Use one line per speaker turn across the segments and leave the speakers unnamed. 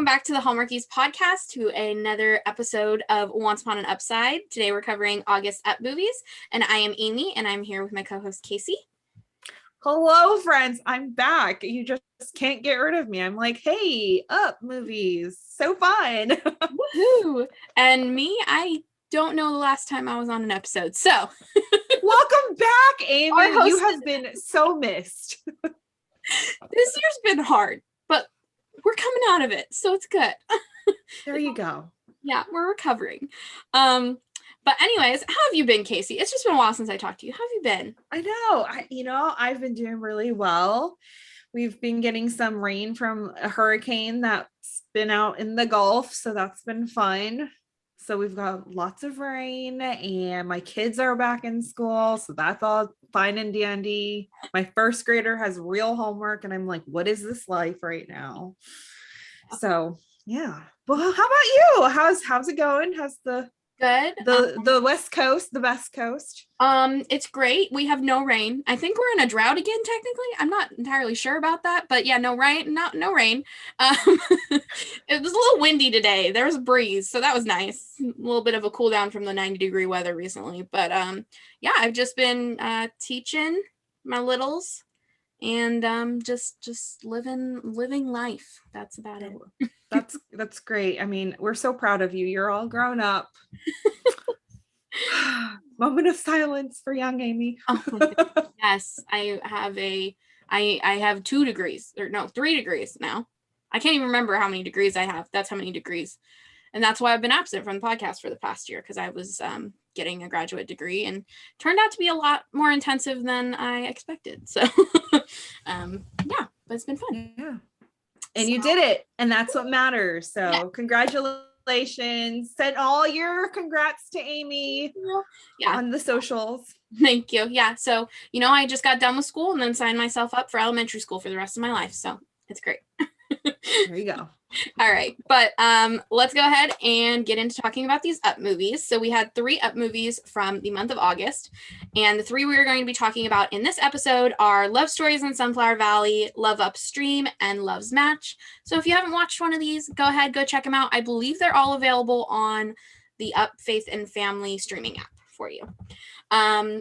back to the Hallmarkies podcast, to another episode of Once Upon an Upside. Today we're covering August Up movies, and I am Amy, and I'm here with my co-host Kaycee.
Hello, friends. I'm back. You just can't get rid of me. I'm like, hey, Up movies. So fun.
Woohoo! And me, I don't know the last time I was on an episode, so.
Welcome back, Amy. You have been so missed.
This year's been hard, but we're coming out of it, so it's good.
There you go.
Yeah, we're recovering. But anyways, how have you been, Kaycee? It's just been a while since I talked to you. How have you been?
I know. I've been doing really well. We've been getting some rain from a hurricane that's been out in the Gulf, so that's been fun. So we've got lots of rain, and my kids are back in school, so that's all fine and dandy. My first grader has real homework, and I'm like, what is this life right now? So yeah. Well, how about you? How's it going? How's the West Coast, the best coast?
It's great. We have no rain. I think we're in a drought again, technically. I'm not entirely sure about that, but yeah, no rain. No rain. It was a little windy today. There was a breeze, so that was nice. A little bit of a cool down from the 90-degree weather recently. But yeah, I've just been teaching my littles and just living life. That's about it.
That's great. I mean, we're so proud of you. You're all grown up. Moment of silence for young Amy.
Oh, yes, I have 2 degrees, or no, 3 degrees now. I can't even remember how many degrees I have. That's how many degrees. And that's why I've been absent from the podcast for the past year, because I was getting a graduate degree and turned out to be a lot more intensive than I expected. So yeah, but it's been fun.
Yeah. And you did it, and that's what matters. So yeah. Congratulations. Send all your congrats to Amy on the socials.
Thank you. Yeah. So, I just got done with school and then signed myself up for elementary school for the rest of my life. So it's great.
There you go.
All right. But let's go ahead and get into talking about these Up movies. So we had 3 Up movies from the month of August. And the 3 we are going to be talking about in this episode are Love Stories in Sunflower Valley, Loveupstream, and Love's Match. So if you haven't watched one of these, go ahead, go check them out. I believe they're all available on the Up Faith and Family streaming app for you.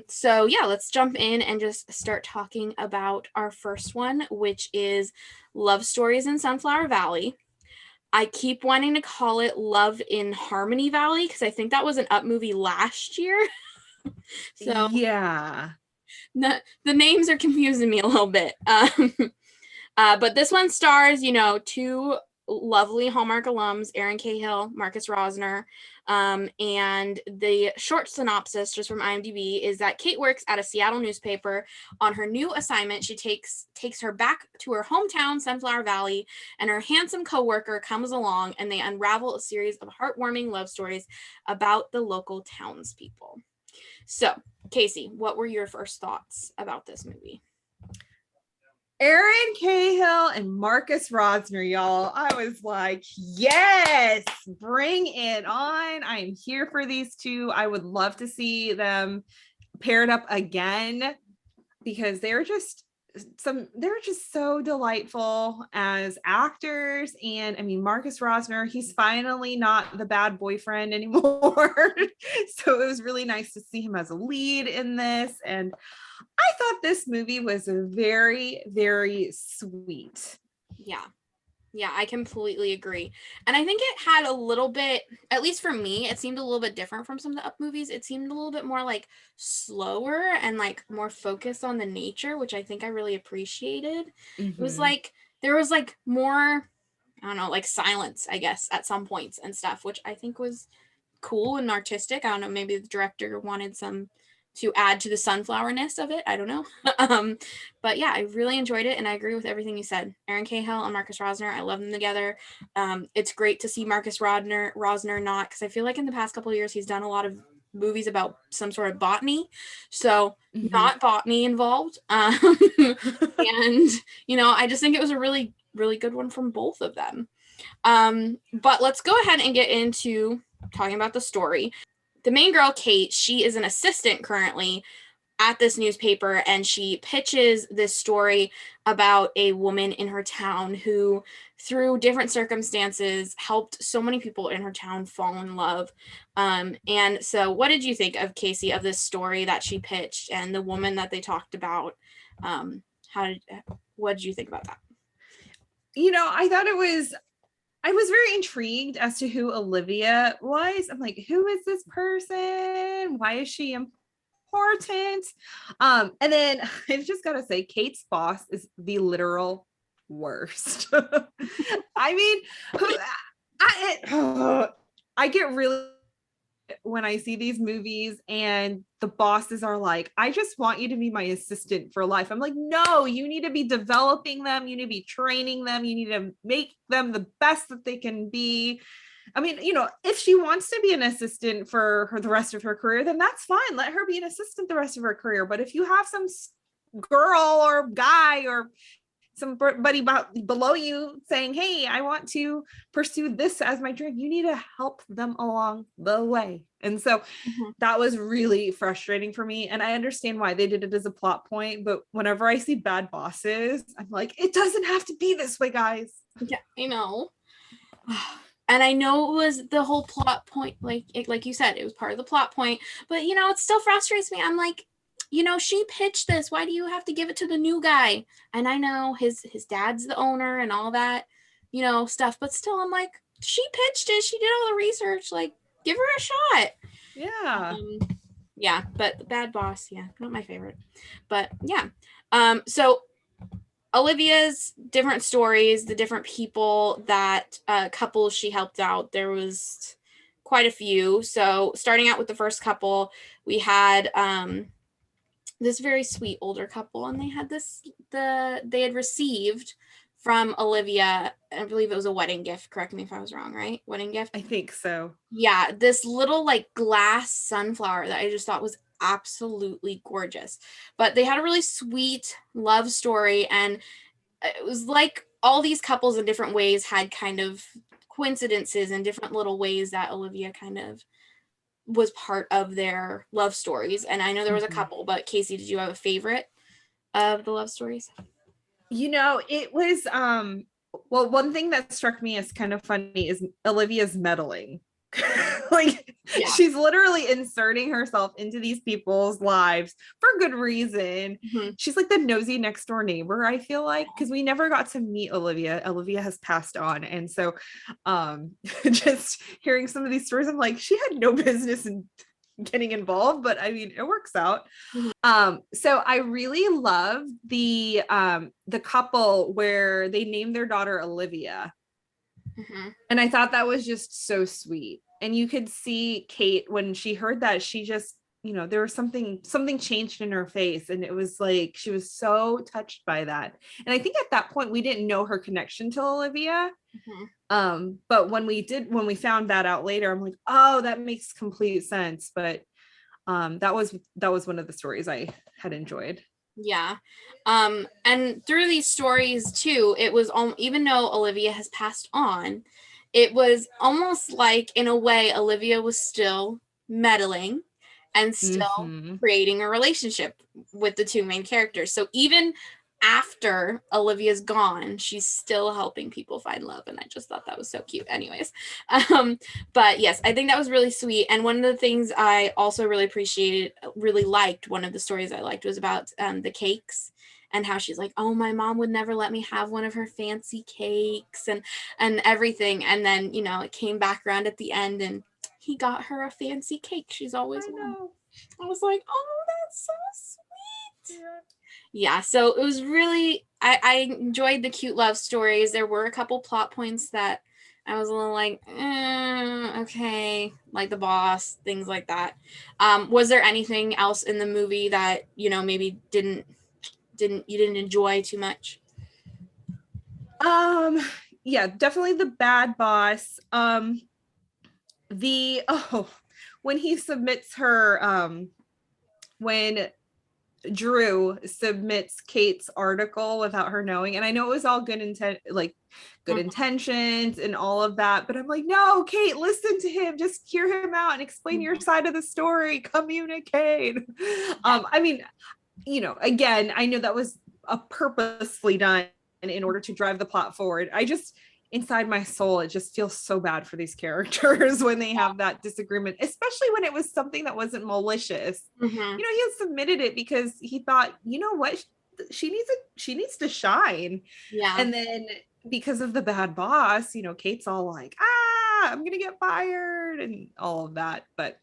So yeah, let's jump in and just start talking about our first one, which is Love Stories in Sunflower Valley. I keep wanting to call it Love in Harmony Valley because I think that was an Up movie last year. So
yeah,
the names are confusing me a little bit. But this one stars, 2 lovely Hallmark alums, Erin Cahill, Marcus Rosner. And the short synopsis just from IMDb is that Kate works at a Seattle newspaper. On her new assignment, she takes her back to her hometown, Sunflower Valley, and her handsome coworker comes along, and they unravel a series of heartwarming love stories about the local townspeople. So, Kaycee, what were your first thoughts about this movie?
Erin Cahill and Marcus Rosner, y'all. I was like, yes, bring it on. I am here for these 2. I would love to see them paired up again because they're just so delightful as actors. And I mean, Marcus Rosner, he's finally not the bad boyfriend anymore. So it was really nice to see him as a lead in this. And I thought this movie was very, very sweet.
Yeah, I completely agree. And I think it had a little bit, at least for me, it seemed a little bit different from some of the Up movies. It seemed a little bit more like slower and like more focused on the nature, which I think I really appreciated. Mm-hmm. It was like, there was like more, I don't know, like silence, I guess, at some points and stuff, which I think was cool and artistic. I don't know, maybe the director wanted some to add to the sunflowerness of it. I don't know. But yeah, I really enjoyed it. And I agree with everything you said. Erin Cahill and Marcus Rosner, I love them together. It's great to see Marcus Rosner not, because I feel like in the past couple of years, he's done a lot of movies about some sort of botany. So not botany involved. And, I just think it was a really, really good one from both of them. But let's go ahead and get into talking about the story. The main girl, Kate, she is an assistant currently at this newspaper, and she pitches this story about a woman in her town who, through different circumstances, helped so many people in her town fall in love. And so what did you think of, Kaycee, of this story that she pitched and the woman that they talked about? What did you think about that?
I thought I was very intrigued as to who Olivia was. I'm like, who is this person? Why is she important? And then I've just got to say, Kate's boss is the literal worst. I mean, I get really, when I see these movies and the bosses are like, I just want you to be my assistant for life. I'm like, no, you need to be developing them. You need to be training them. You need to make them the best that they can be. I mean, if she wants to be an assistant for the rest of her career, then that's fine. Let her be an assistant the rest of her career. But if you have some girl or guy or somebody below you saying, hey, I want to pursue this as my dream, you need to help them along the way. And so that was really frustrating for me. And I understand why they did it as a plot point, but whenever I see bad bosses, I'm like, it doesn't have to be this way, guys.
Yeah, I know. And I know it was the whole plot point, like you said, it was part of the plot point, but it still frustrates me. I'm like, she pitched this. Why do you have to give it to the new guy? And I know his dad's the owner and all that, stuff. But still, I'm like, she pitched it. She did all the research. Like, give her a shot.
Yeah.
Yeah, but the bad boss, yeah, not my favorite. But yeah. So Olivia's different stories, the different people that couples she helped out, there was quite a few. So starting out with the first couple, we had this very sweet older couple, and they had they had received from Olivia, I believe it was a wedding gift, correct me if I was wrong, right? Wedding gift?
I think so.
Yeah, this little like glass sunflower that I just thought was absolutely gorgeous. But they had a really sweet love story, and it was like all these couples in different ways had kind of coincidences and different little ways that Olivia kind of was part of their love stories. And I know there was a couple, but Kaycee, did you have a favorite of the love stories?
It was well, one thing that struck me as kind of funny is Olivia's meddling. Like, yeah. She's literally inserting herself into these people's lives for good reason. She's like the nosy next door neighbor, I feel like, because we never got to meet Olivia. Olivia has passed on. And so just hearing some of these stories, I'm like, she had no business in getting involved, but I mean, it works out. So I really love the couple where they named their daughter Olivia. And I thought that was just so sweet. And you could see Kate, when she heard that, she just, there was something changed in her face. And it was like, she was so touched by that. And I think at that point, we didn't know her connection to Olivia. But when we found that out later, I'm like, oh, that makes complete sense. But that was one of the stories I had enjoyed.
Yeah. And through these stories too, it was even though Olivia has passed on, it was almost like, in a way, Olivia was still meddling and still creating a relationship with the two main characters. So even after Olivia's gone, she's still helping people find love, and I just thought that was so cute. Anyways, but yes, I think that was really sweet. And one of the things I also really liked, one of the stories I liked was about the cakes, and how she's like, oh, my mom would never let me have one of her fancy cakes and everything. And then, it came back around at the end and he got her a fancy cake she's always wanted. I was like, oh, that's so sweet. Yeah, so it was really, I enjoyed the cute love stories. There were a couple plot points that I was a little like, okay, like the boss, things like that. Was there anything else in the movie that, maybe you didn't enjoy too much?
Yeah, definitely the bad boss. When he submits her, when Drew submits Kate's article without her knowing. And I know it was all good intent, like good intentions and all of that. But I'm like, no, Kate, listen to him. Just hear him out and explain your side of the story. Communicate. I mean, you know, again, I know that was purposely done in order to drive the plot forward. I just, inside my soul, it just feels so bad for these characters when they have that disagreement, especially when it was something that wasn't malicious. You know, he had submitted it because he thought, you know what, she needs to shine. And then because of the bad boss, you know, Kate's all like, I'm gonna get fired and all of that. But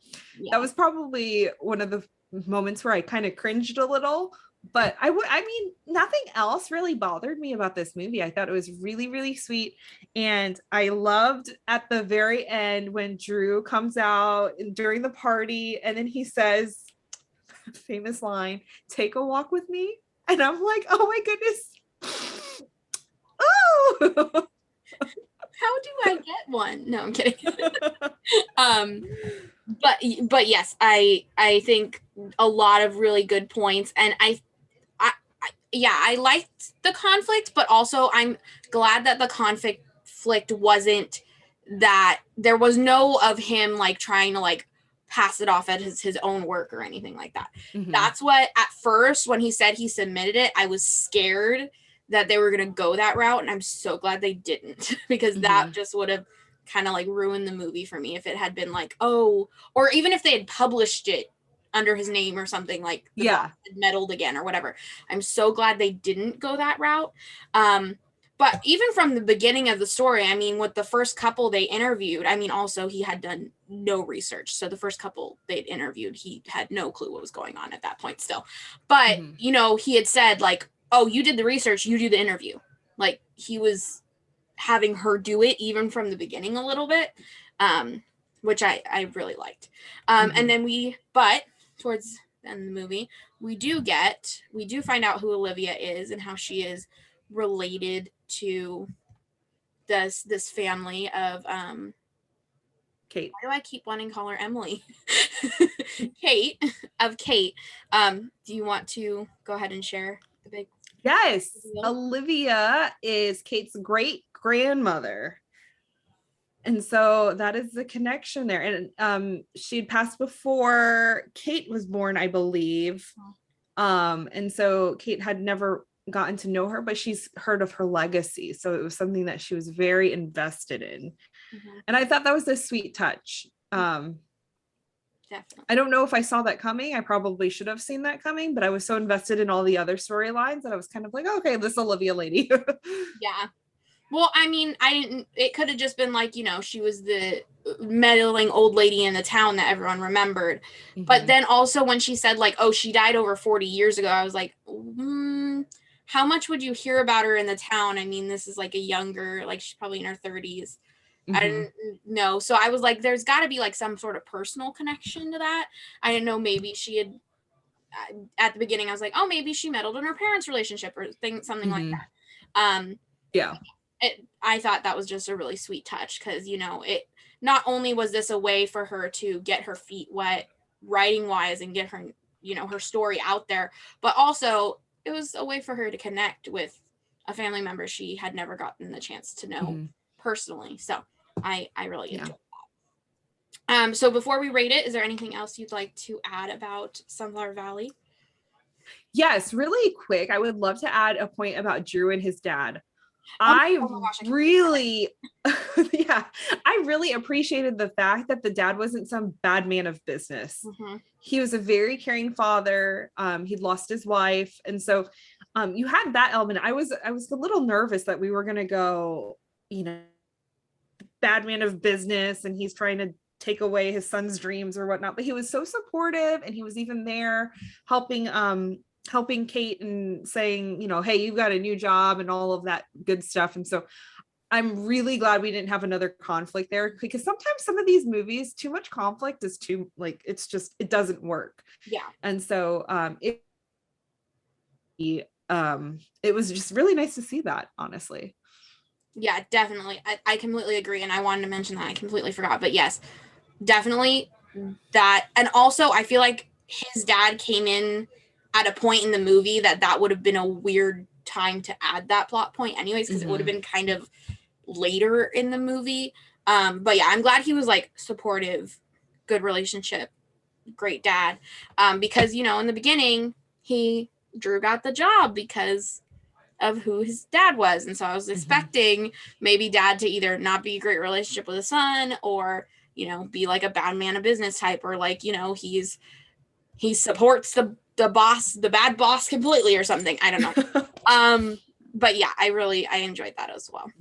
that was probably one of the moments where I kind of cringed a little. But I mean, nothing else really bothered me about this movie. I thought it was really, really sweet. And I loved at the very end when Drew comes out during the party and then he says, famous line, "Take a walk with me." And I'm like, oh my goodness. Oh,
how do I get one? No, I'm kidding. But yes, I think a lot of really good points. And I liked the conflict, but also I'm glad that the conflict wasn't that there was no of him like trying to like pass it off as his own work or anything like that. That's what, at first, when he said he submitted it, I was scared that they were going to go that route. And I'm so glad they didn't, because that just would have kind of like ruined the movie for me if it had been like, oh, or even if they had published it under his name or something, like the boss had meddled again or whatever. I'm so glad they didn't go that route. But even from the beginning of the story, I mean, with the first couple they interviewed, I mean, also he had done no research. So the first couple they'd interviewed, he had no clue what was going on at that point still. But, you know, he had said like, oh, you did the research, you do the interview. Like, he was having her do it even from the beginning a little bit, which I really liked. And then but towards the end of the movie, we do find out who Olivia is and how she is related to this family of
Kate.
Why do I keep wanting to call her Emily? Kate. Do you want to go ahead and share the big?
Yes, Olivia is Kate's great grandmother. And so that is the connection there. And she'd passed before Kate was born, I believe. And so Kate had never gotten to know her, but she's heard of her legacy. So it was something that she was very invested in. And I thought that was a sweet touch.
Definitely.
I don't know if I saw that coming. I probably should have seen that coming, but I was so invested in all the other storylines that I was kind of like, okay, this Olivia lady.
Yeah. Well, I mean, it could have just been like, you know, she was the meddling old lady in the town that everyone remembered. But then also when she said like, oh, she died over 40 years ago, I was like, how much would you hear about her in the town? I mean, this is like a younger, like she's probably in her 30s. I didn't know. So I was like, there's got to be like some sort of personal connection to that. I didn't know, maybe she had, at the beginning, I was like, oh, maybe she meddled in her parents' relationship or something like that.
Yeah.
I thought that was just a really sweet touch because, you know, it not only was this a way for her to get her feet wet writing wise and get her, you know, her story out there, but also it was a way for her to connect with a family member she had never gotten the chance to know personally. So I really enjoyed that. So before we rate it, is there anything else you'd like to add about Sunflower Valley?
Yes, really quick. I would love to add a point about Drew and his dad. I really appreciated the fact that the dad wasn't some bad man of business. He was a very caring father. He'd lost his wife. And so you had that element. I was a little nervous that we were going to go, you know, bad man of business and he's trying to take away his son's dreams or whatnot, but he was so supportive and he was even there helping Kate and saying, you know, hey, you've got a new job and all of that good stuff. And so I'm really glad we didn't have another conflict there, because sometimes some of these movies, too much conflict is too, like, it's just, it doesn't work.
Yeah.
And so it was just really nice to see that, honestly.
Yeah, definitely. I completely agree. And I wanted to mention that. I completely forgot. But yes, definitely that. And also, I feel like his dad came in at a point in the movie that would have been a weird time to add that plot point anyways, because it would have been kind of later in the movie. But yeah, I'm glad he was like supportive, good relationship, great dad. Because, you know, in the beginning, Drew got the job because of who his dad was. And so I was expecting maybe dad to either not be a great relationship with his son, or, you know, be like a bad man of business type, or like, you know, he supports the boss, the bad boss completely or something. I don't know. But yeah, I enjoyed that as well.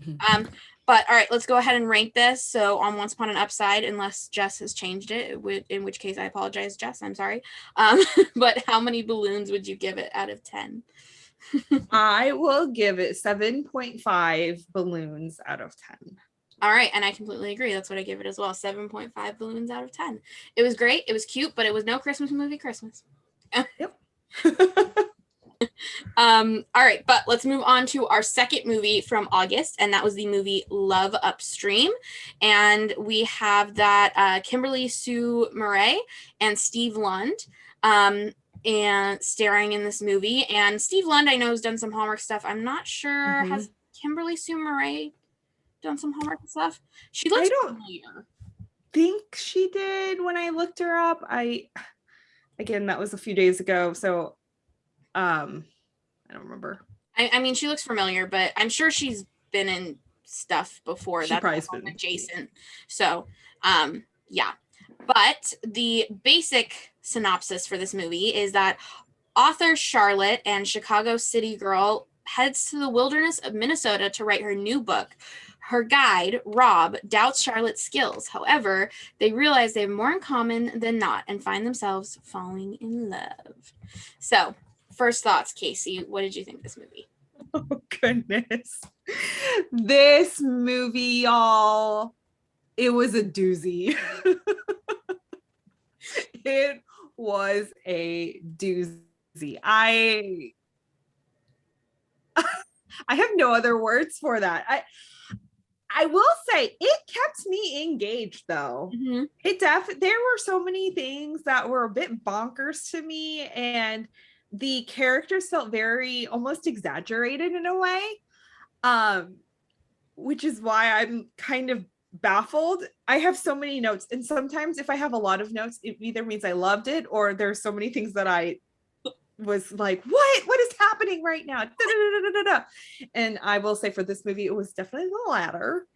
But all right, let's go ahead and rank this. So on Once Upon an Upside, unless Jess has changed it, in which case I apologize, Jess, I'm sorry. But how many balloons would you give it out of 10?
I will give it 7.5 balloons out of 10.
All right, and I completely agree. That's what I give it as well. 7.5 balloons out of 10. It was great. It was cute, but it was no Christmas movie Christmas.
Yep.
All right, but let's move on to our second movie from August, and that was the movie Loveupstream. And we have that Kimberly Sue Murray and Steve Lund and starring in this movie. And Steve Lund, I know, has done some Hallmark stuff. I'm not sure, has Kimberly Sue Murray done some Hallmark stuff? She looks familiar.
Think she did when I looked her up. Again, that was a few days ago, so I don't remember.
I mean, she looks familiar, but I'm sure she's been in stuff before. That's probably been adjacent. So, yeah. But the basic synopsis for this movie is that author Charlotte and Chicago City girl heads to the wilderness of Minnesota to write her new book. Her guide, Rob, doubts Charlotte's skills. However, they realize they have more in common than not and find themselves falling in love. So, first thoughts, Kaycee. What did you think of this movie?
Oh, goodness. This movie, y'all, it was a doozy. It was a doozy. I have no other words for that. I will say it kept me engaged though. There were so many things that were a bit bonkers to me, and the characters felt very almost exaggerated in a way, which is why I'm kind of baffled. I have so many notes, and sometimes if I have a lot of notes, it either means I loved it or there's so many things that I was like, what is happening right now? And I will say for this movie, it was definitely the latter.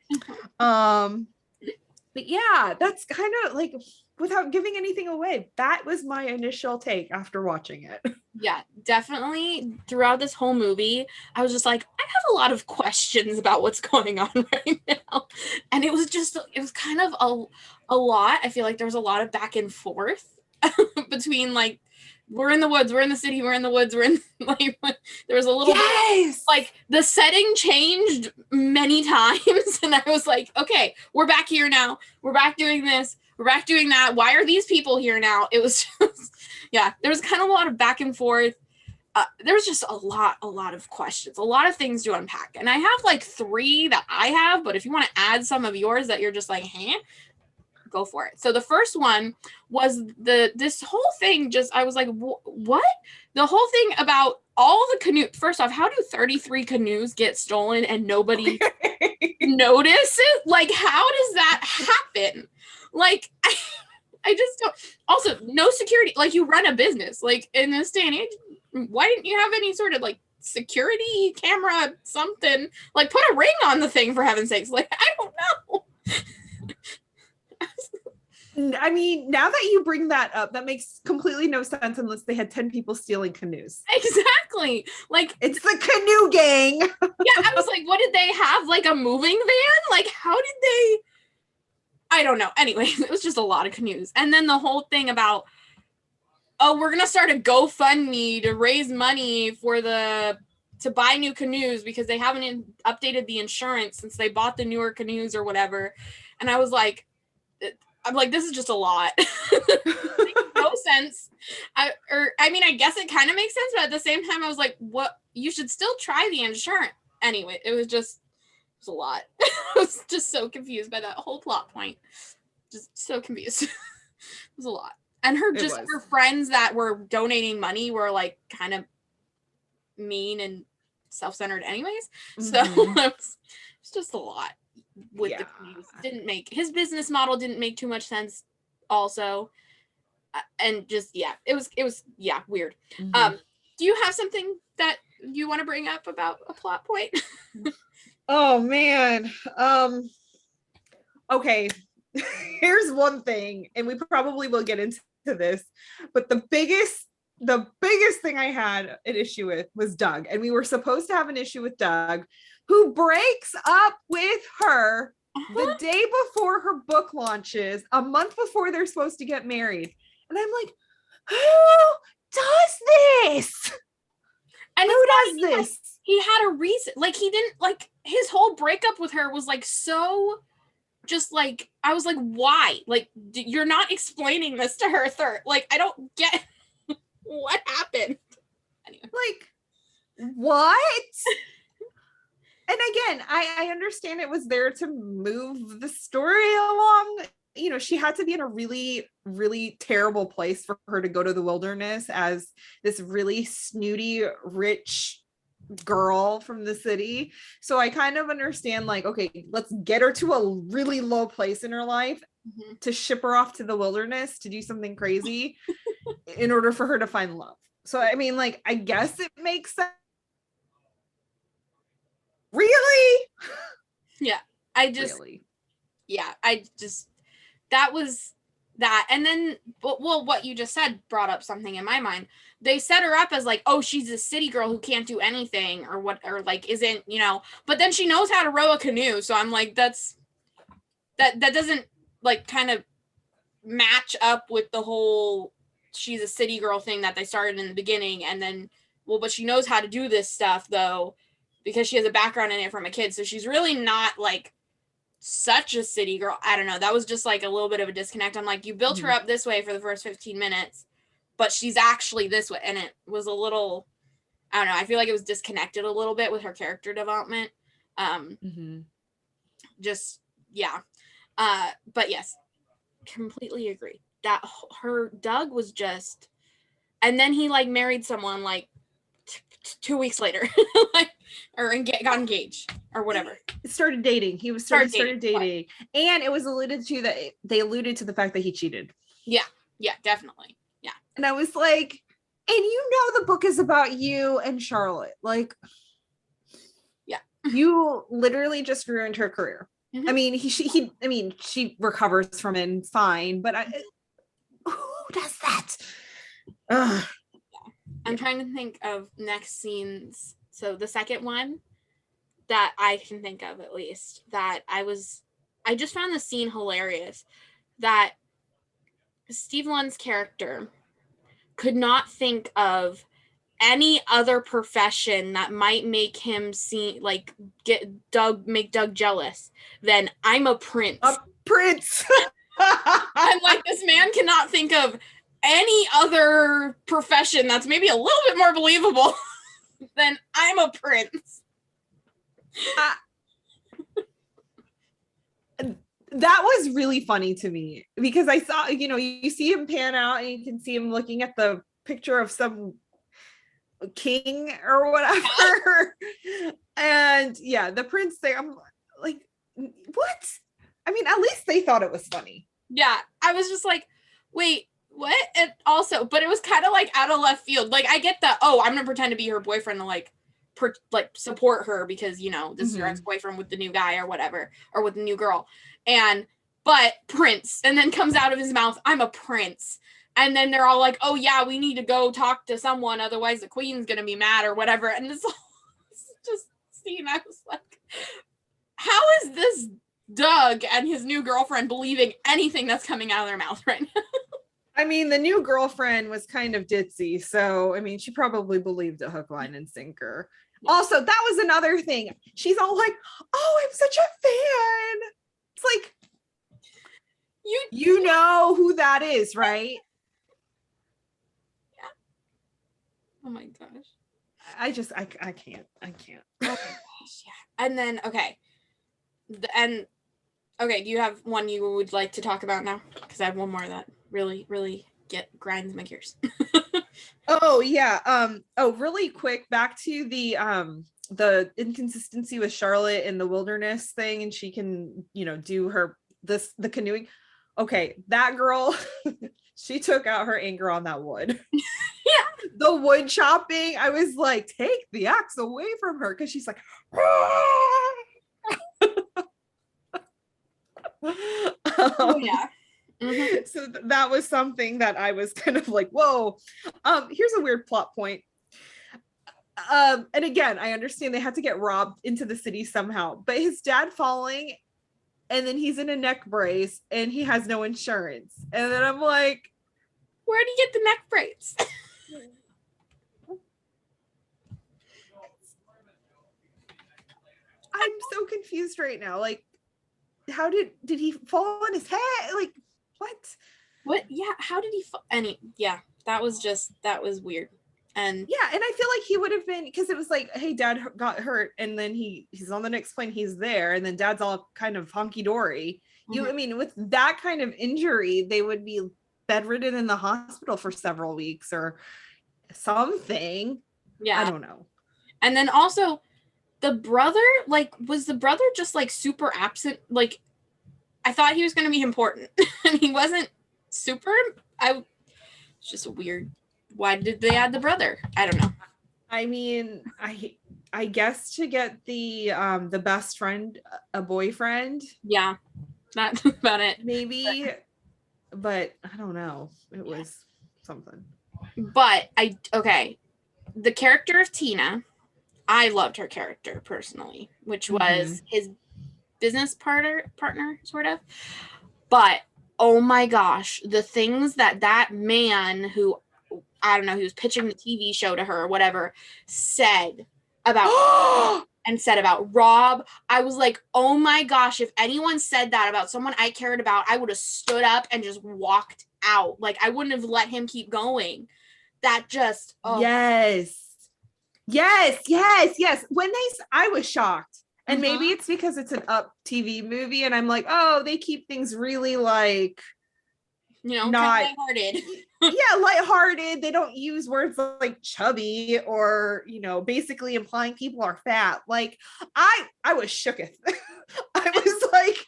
But yeah, that's kind of like, without giving anything away, that was my initial take after watching it.
Yeah, definitely. Throughout this whole movie, I was just like, I have a lot of questions about what's going on right now. And it was kind of a lot. I feel like there was a lot of back and forth between like, we're in the woods, we're in the city, we're in the woods, we're in like, there was a little bit, like the setting changed many times, and I was like, okay, we're back here now, we're back doing this, we're back doing that, why are these people here now? It was just, yeah, there was kind of a lot of back and forth. There was just a lot of questions, a lot of things to unpack, and I have like 3 that I have, but if you want to add some of yours that you're just like, go for it. So the first one was this whole thing, just I was like, what? The whole thing about all the canoe. First off, how do 33 canoes get stolen and nobody notices? Like, how does that happen? Like, I just don't. Also, no security. Like, you run a business. Like, in this day and age, why didn't you have any sort of like security camera, something? Like, put a ring on the thing, for heaven's sakes. Like, I don't know.
I mean, now that you bring that up, that makes completely no sense unless they had 10 people stealing canoes.
Exactly. Like,
it's the canoe gang.
Yeah, I was like, what did they have? Like a moving van? Like, how did they? I don't know. Anyway, it was just a lot of canoes. And then the whole thing about, oh, we're going to start a GoFundMe to raise money to buy new canoes because they haven't updated the insurance since they bought the newer canoes or whatever. And I was like, I'm like, this is just a lot. It makes no sense. I mean, I guess it kind of makes sense, but at the same time, I was like, what? You should still try the insurance. Anyway, it was a lot. I was just so confused by that whole plot point. Just so confused. It was a lot. And her friends that were donating money were like kind of mean and self-centered anyways. So it's just a lot with the news. His business model didn't make too much sense also. And just it was weird. Do you have something that you want to bring up about a plot point?
Oh man. Okay. Here's one thing, and we probably will get into this, but the biggest thing I had an issue with was Doug, and we were supposed to have an issue with Doug, who breaks up with her the day before her book launches, a month before they're supposed to get married. And I'm like, who does this?
And who does this? Like, he had a reason. Like, he didn't, like, his whole breakup with her was like so just like, I was like, why? Like, you're not explaining this to her third. Like, I don't get what happened. Anyway.
Like, what? And again, I understand it was there to move the story along. You know, she had to be in a really, really terrible place for her to go to the wilderness as this really snooty, rich girl from the city. So I kind of understand, like, okay, let's get her to a really low place in her life to ship her off to the wilderness to do something crazy in order for her to find love. So, I mean, like, I guess it makes sense. Really?
Yeah. That was that. And then, well, what you just said brought up something in my mind. They set her up as like, oh, she's a city girl who can't do anything or what, or like isn't, you know, but then she knows how to row a canoe. So I'm like, that doesn't like kind of match up with the whole she's a city girl thing that they started in the beginning. And then, well, but she knows how to do this stuff though, because she has a background in it from a kid. So she's really not like such a city girl. I don't know. That was just like a little bit of a disconnect. I'm like, you built her up this way for the first 15 minutes, but she's actually this way. And it was a little, I don't know. I feel like it was disconnected a little bit with her character development. Just, yeah. But yes, completely agree that her Doug was just, and then he like married someone like 2 weeks later, like, or got engaged or whatever.
Started dating. He started dating, and it was alluded to that they alluded to the fact that he cheated.
Yeah, definitely. Yeah,
and I was like, and you know, the book is about you and Charlotte. Like,
yeah,
you literally just ruined her career. I mean, she recovers from it and fine, but who does that?
Ugh. I'm trying to think of next scenes. So the second one that I can think of, at least, that I just found the scene hilarious, that Steve Lund's character could not think of any other profession that might make him make Doug jealous than I'm a prince.
A prince.
I'm like, this man cannot think of any other profession that's maybe a little bit more believable than I'm a prince.
That was really funny to me because I saw, you know, you see him pan out and you can see him looking at the picture of some king or whatever. And yeah, the prince there, I'm like, what? I mean, at least they thought it was funny.
Yeah, I was just like, wait, what? And also, but it was kind of like out of left field. Like, I get that, oh, I'm gonna pretend to be her boyfriend to like support her because, you know, this is your ex-boyfriend with the new guy or whatever, or with the new girl. But prince, and then comes out of his mouth, I'm a prince. And then they're all like, oh yeah, we need to go talk to someone, otherwise the queen's gonna be mad or whatever. And this just scene, I was like, how is this Doug and his new girlfriend believing anything that's coming out of their mouth right now?
I mean, the new girlfriend was kind of ditzy, so I mean, she probably believed a hook, line, and sinker. Yeah. Also, that was another thing. She's all like, oh, I'm such a fan. It's like, you know who that is, right?
Yeah. Oh my gosh.
I can't. Oh
my gosh, yeah. And then, okay. Do you have one you would like to talk about now? Because I have one more that really, really grinds my gears.
Oh yeah. Really quick, back to the inconsistency with Charlotte in the wilderness thing, and she can, do the canoeing. Okay, that girl, she took out her anger on that wood.
Yeah.
The wood chopping, I was like, take the axe away from her, because she's like,
Oh yeah. Mm-hmm.
So that was something that I was kind of like, whoa. Here's a weird plot point. And again, I understand they had to get robbed into the city somehow, but his dad falling, and then he's in a neck brace and he has no insurance. And then I'm like,
where'd he get the neck brace?
I'm so confused right now. Like, how did he fall on his head? Like, what?
Yeah, how did he that was weird. And
yeah, and I feel like he would have been, because it was like, hey, dad got hurt, and then he's on the next plane, he's there, and then dad's all kind of honky-dory. I mean, with that kind of injury, they would be bedridden in the hospital for several weeks or something.
Yeah,
I don't know.
And then also the brother, like, was the brother just like super absent? Like, I thought he was going to be important and he wasn't super. It's just weird. Why did they add the brother? I don't know.
I mean, I guess to get the best friend a boyfriend.
Yeah, that's about it.
Maybe, but I don't know. It was something.
But the character of Tina, I loved her character personally, which was his business partner sort of. But oh my gosh, the things that man who, I don't know, he was pitching the TV show to her or whatever, said about Rob. I was like, oh my gosh, if anyone said that about someone I cared about, I would have stood up and just walked out. Like, I wouldn't have let him keep going. That just,
Yes. When I was shocked. And maybe it's because it's an UPtv movie, and I'm like, oh, they keep things really like,
not lighthearted.
Yeah, lighthearted. They don't use words like chubby or, basically implying people are fat. Like, I was shooketh. I was like,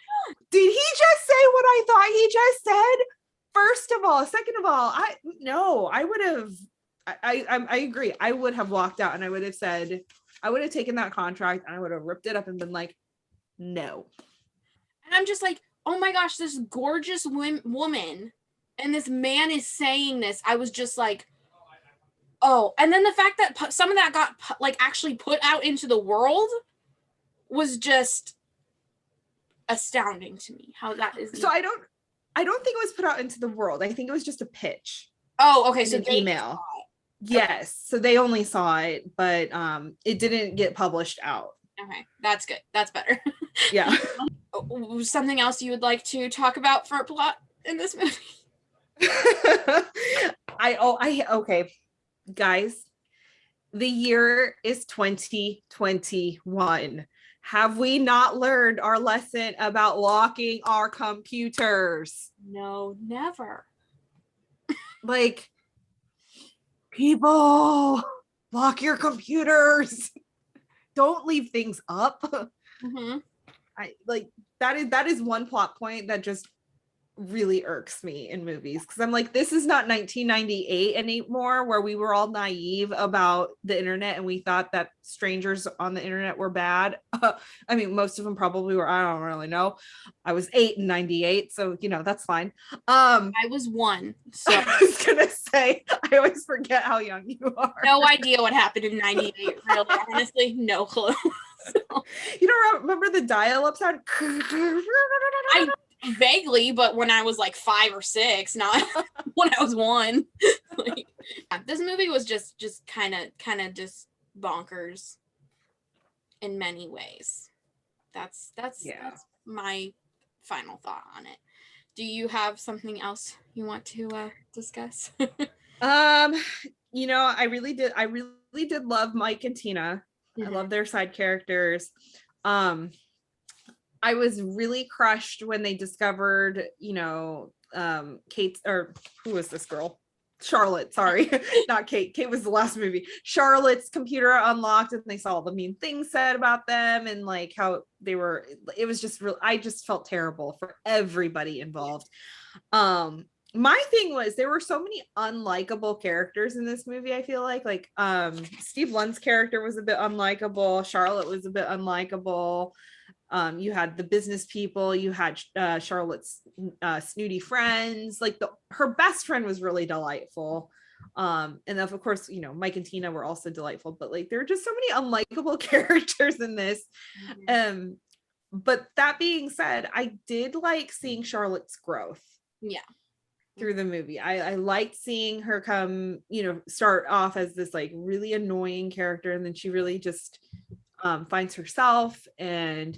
did he just say what I thought he just said? First of all, second of all, I would have. I agree. I would have walked out, and I would have said, I would have taken that contract and I would have ripped it up and been like, no.
And I'm just like, oh my gosh, this gorgeous woman and this man is saying this. I was just like, oh. And then the fact that some of that got like actually put out into the world was just astounding to me. How that is.
So I don't think it was put out into the world. I think it was just a pitch.
Oh, okay. So
an email. Yes. So they only saw it, but it didn't get published out.
Okay. That's good. That's better.
Yeah.
Something else you would like to talk about for a plot in this movie?
Okay. Guys, the year is 2021. Have we not learned our lesson about locking our computers?
No, never.
Like, people, lock your computers. Don't leave things up. That is one plot point that just really irks me in movies, because I'm like, this is not 1998 anymore, where we were all naive about the internet and we thought that strangers on the internet were bad. I mean, most of them probably were. I don't really know. I was 8 in 98, so that's fine.
I was 1, so
I was gonna say, I always forget how young you are.
No idea what happened in 98. Really, honestly, no clue. So.
You don't remember the dial-up sound?
I vaguely, but when I was like 5 or 6, not when I was 1. This movie was just kind of just bonkers in many ways. That's my final thought on it. Do you have something else you want to discuss?
I really did love Mike and Tina. I love their side characters. I was really crushed when they discovered, Kate's, or who was this girl? Charlotte, sorry, not Kate. Kate was the last movie. Charlotte's computer unlocked and they saw all the mean things said about them and like how they were, it was just real. I just felt terrible for everybody involved. My thing was there were so many unlikable characters in this movie. I feel like Steve Lund's character was a bit unlikable. Charlotte was a bit unlikable. You had the business people, you had Charlotte's snooty friends, like her best friend was really delightful. And of course, you know, Mike and Tina were also delightful, but like there were just so many unlikable characters in this. But that being said, I did like seeing Charlotte's growth.
Yeah.
Through the movie. I liked seeing her come, you know, start off as this like really annoying character, and then she really just finds herself and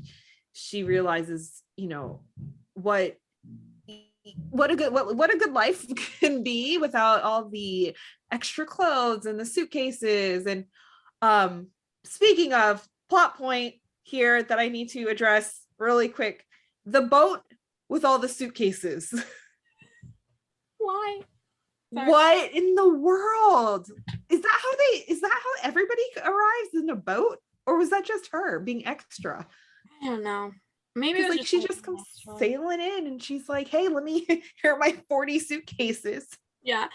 she realizes, you know, what a good life can be without all the extra clothes and the suitcases. And speaking of plot point here that I need to address really quick, the boat with all the suitcases.
Why?
Sorry. What in the world? Is that how everybody arrives in a boat? Or was that just her being extra?
I don't know. Maybe
like she just comes sailing in and she's like, hey, let me, here are my 40 suitcases.
Yeah.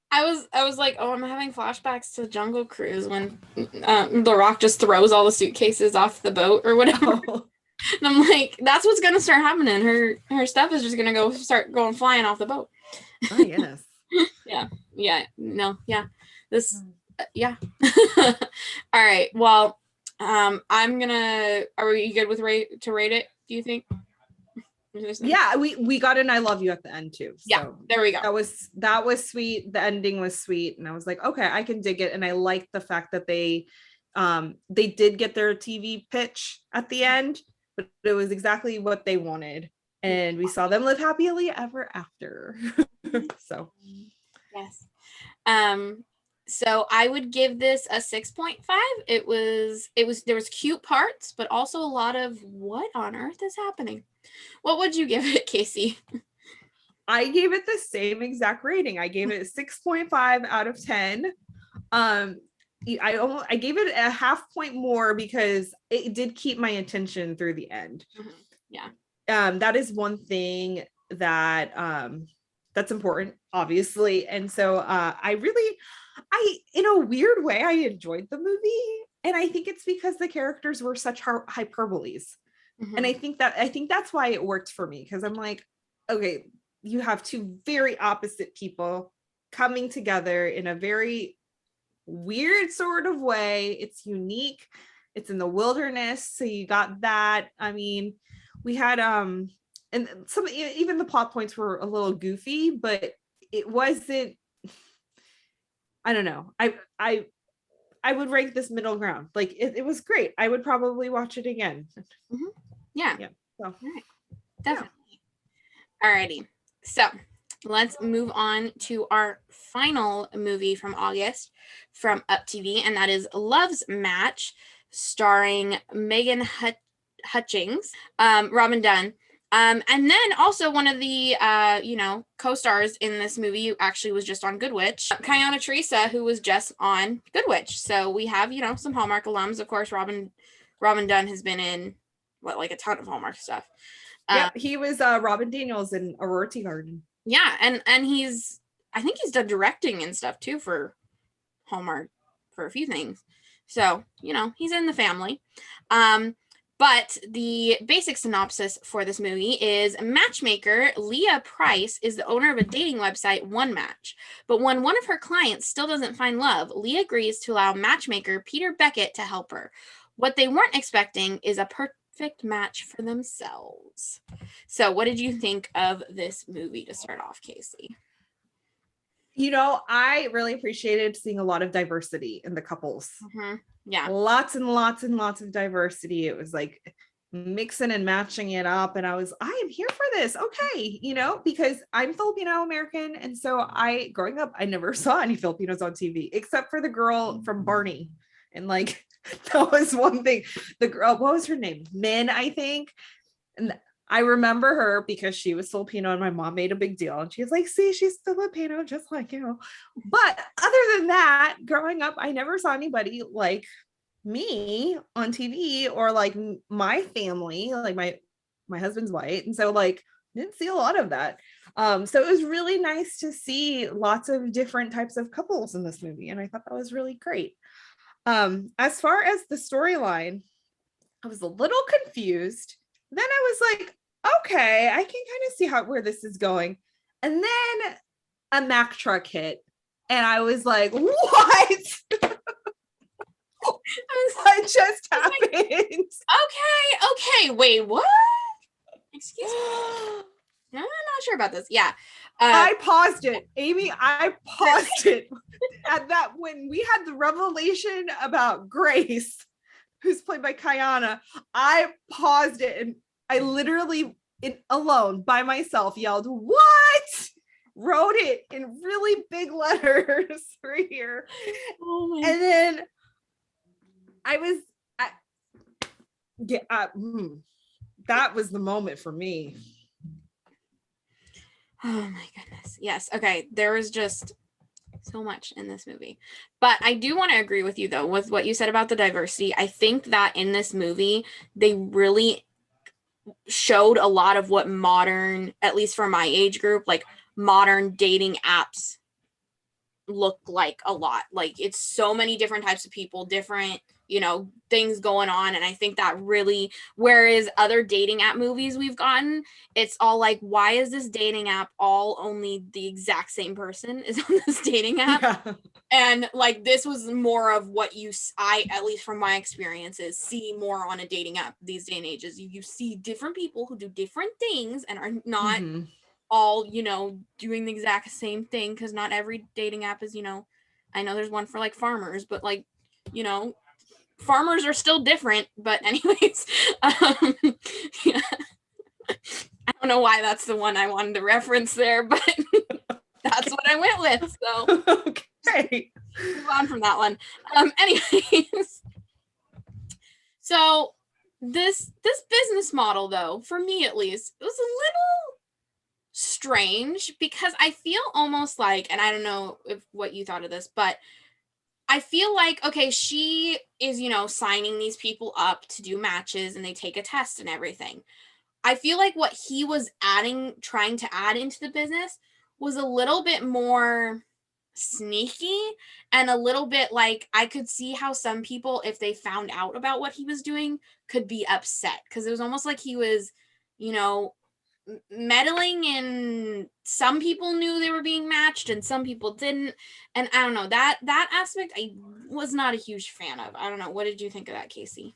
I was like, oh, I'm having flashbacks to Jungle Cruise when The Rock just throws all the suitcases off the boat or whatever. Oh. And I'm like, that's what's gonna start happening. Her stuff is just gonna start going flying off the boat.
Oh yes.
Yeah. No. Yeah. This. Yeah. All right. Well, I'm gonna. Are you good with to rate it? Do you think?
Yeah, we got an I love you at the end too. So
yeah, there we go.
That was sweet. The ending was sweet, and I was like, okay, I can dig it. And I liked the fact that they did get their TV pitch at the end, but it was exactly what they wanted, and we saw them live happily ever after. So
yes. So I would give this a 6.5. It was there was cute parts, but also a lot of what on earth is happening. What would you give it, Kaycee?
I gave it the same exact rating. I gave it a 6.5 out of 10. I gave it a half point more because it did keep my attention through the end.
Mm-hmm. Yeah.
That is one thing that that's important, obviously. And so in a weird way, I enjoyed the movie. And I think it's because the characters were such hyperboles. Mm-hmm. And I think that's why it worked for me, because I'm like, okay, you have two very opposite people coming together in a very weird sort of way. It's unique. It's in the wilderness. So you got that. I mean, we had and some, even the plot points were a little goofy, but it wasn't, I don't know. I would rank this middle ground. Like it was great. I would probably watch it again.
Mm-hmm. Yeah.
So
all right. Definitely. Yeah. Alrighty. So let's move on to our final movie from August from UPtv, and that is Love's Match, starring Megan Hutchings, Robin Dunn. And then also one of the, co-stars in this movie actually was just on Good Witch, Kayana Teresa, who was just on Good Witch. So we have, some Hallmark alums. Of course, Robin Dunn has been in a ton of Hallmark stuff.
Yeah, he was Robin Daniels in Aurora Tea Garden.
Yeah, and I think he's done directing and stuff too for Hallmark for a few things. So, he's in the family. But the basic synopsis for this movie is matchmaker Leah Price is the owner of a dating website, One Match. But when one of her clients still doesn't find love, Leah agrees to allow matchmaker Peter Beckett to help her. What they weren't expecting is a perfect match for themselves. So what did you think of this movie to start off, Kaycee?
I really appreciated seeing a lot of diversity in the couples.
Mm-hmm. Yeah.
Lots and lots and lots of diversity. It was like mixing and matching it up. And I am here for this. Okay. Because I'm Filipino American. And so growing up, I never saw any Filipinos on TV except for the girl from Barney. And that was one thing. The girl, what was her name? Min, I think. And I remember her because she was Filipino and my mom made a big deal. And she's like, see, she's Filipino, just like you. But other than that, growing up, I never saw anybody like me on TV or like my family, like my husband's white. And so like didn't see a lot of that. So it was really nice to see lots of different types of couples in this movie. And I thought that was really great. As far as the storyline, I was a little confused. Then I was like, okay, I can kind of see where this is going. And then a Mack truck hit. And I was like, what? What just happened?
Okay, wait, what? Excuse me. No, I'm not sure about this. Yeah.
I paused it. Amy, I paused it at that when we had the revelation about Grace, who's played by Kayana. I paused it and I literally alone by myself yelled, what? Wrote it in really big letters right here. Oh and then that was the moment for me.
Oh my goodness. Yes. Okay. There was just so much in this movie. But I do want to agree with you, though, with what you said about the diversity. I think that in this movie, they really showed a lot of what modern, at least for my age group, like modern dating apps look like a lot. Like it's so many different types of people, different, things going on. And I think that really, whereas other dating app movies we've gotten, it's all like, why is this dating app all only the exact same person is on this dating app? Yeah. And like, this was more of what I, at least from my experiences, see more on a dating app these day and ages. You see different people who do different things and are not all, doing the exact same thing. Cause not every dating app is, I know there's one for like farmers, but like, farmers are still different, but anyways, yeah. I don't know why that's the one I wanted to reference there, but that's what I went with. So okay, move on from that one. Anyways, so this business model, though, for me at least, it was a little strange because I feel almost like, and I don't know what you thought of this, but I feel like, okay, she is, signing these people up to do matches and they take a test and everything. I feel like what he was trying to add into the business was a little bit more sneaky and a little bit like I could see how some people, if they found out about what he was doing, could be upset because it was almost like he was, meddling, and some people knew they were being matched and some people didn't, and I don't know, that aspect I was not a huge fan of. I don't know, what did you think of that, Kaycee?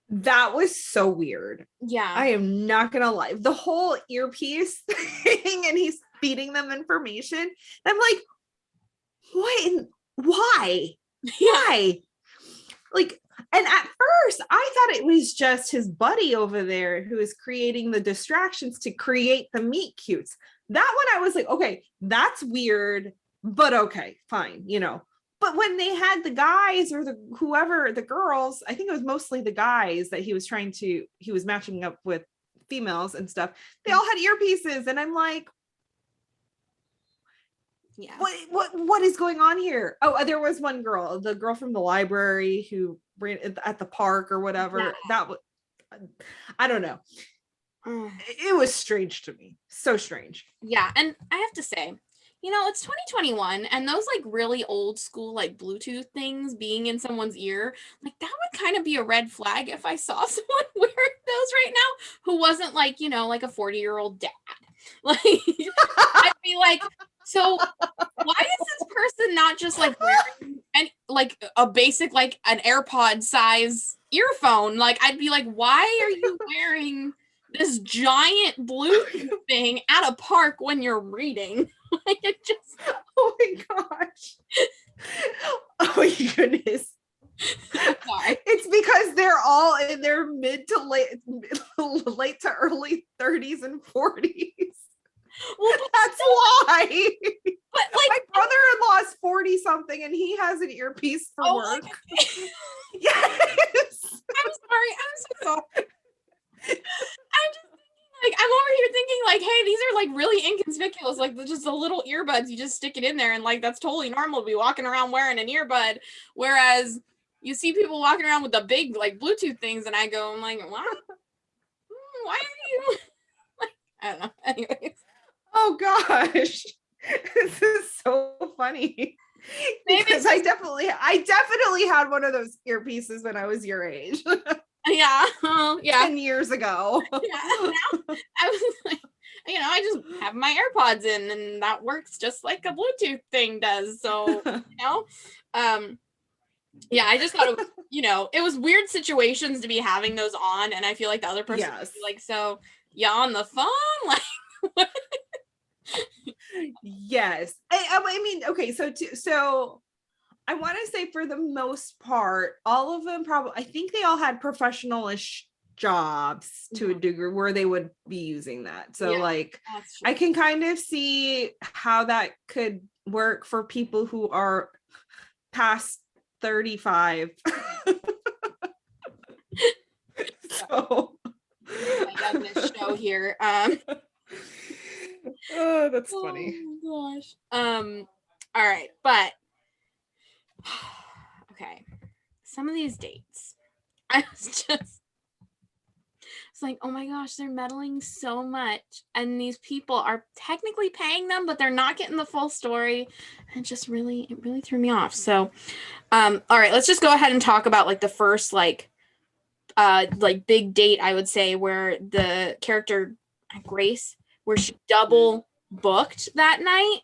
That was so weird.
Yeah,
I am not gonna lie, the whole earpiece thing and he's feeding them information and I'm like, what? Why? Why? Like, and at first I thought it was just his buddy over there who is creating the distractions to create the meet cutes. That one I was like, okay, that's weird, but okay, fine, But when they had the guys or the girls, I think it was mostly the guys that he was matching up with females and stuff. They all had earpieces and I'm like, yeah, what is going on here? Oh, there was one girl, the girl from the library who ran at the park or whatever. Yeah. That was, I don't know. It was strange to me. So strange.
Yeah. And I have to say, it's 2021 and those like really old school, like Bluetooth things being in someone's ear, like that would kind of be a red flag if I saw someone wearing those right now who wasn't like, like a 40-year-old dad. Like, I'd be like, so why is this person not just like wearing like a basic, like an AirPod size earphone? Like, I'd be like, why are you wearing this giant Bluetooth thing at a park when you're reading? Like, it just,
oh my gosh. Oh my goodness. Sorry. It's because they're all in their mid to late to early 30s and 40s. Well, that's why. But like, my brother-in-law is 40 something and he has an earpiece for work. Yes.
I'm sorry. I'm so sorry. I'm just thinking Like, I'm over here thinking, like, hey, these are like really inconspicuous, like just the little earbuds, you just stick it in there, and like that's totally normal to be walking around wearing an earbud. Whereas you see people walking around with the big like Bluetooth things, and I'm like, why are you like, I don't know. Anyways.
Oh gosh. This is so funny. Because I definitely had one of those earpieces when I was your age.
Yeah.
10 years ago.
Yeah. Now I was like, I just have my AirPods in, and that works just like a Bluetooth thing does. So, yeah, I just thought it was, it was weird situations to be having those on, and I feel like the other person would be like, so you on the phone? Like, what?
Yes. I mean, okay, so I want to say for the most part, all of them probably, I think they all had professional-ish jobs to a degree where they would be using that. So like, I can kind of see how that could work for people who are past 35. So
I got this show here.
Oh, that's funny.
Oh gosh. All right, but okay. Some of these dates, I was just it's like, oh my gosh, they're meddling so much, and these people are technically paying them, but they're not getting the full story, and it really threw me off. So, all right, let's just go ahead and talk about like the first like big date, I would say, where the character Grace, where she double booked that night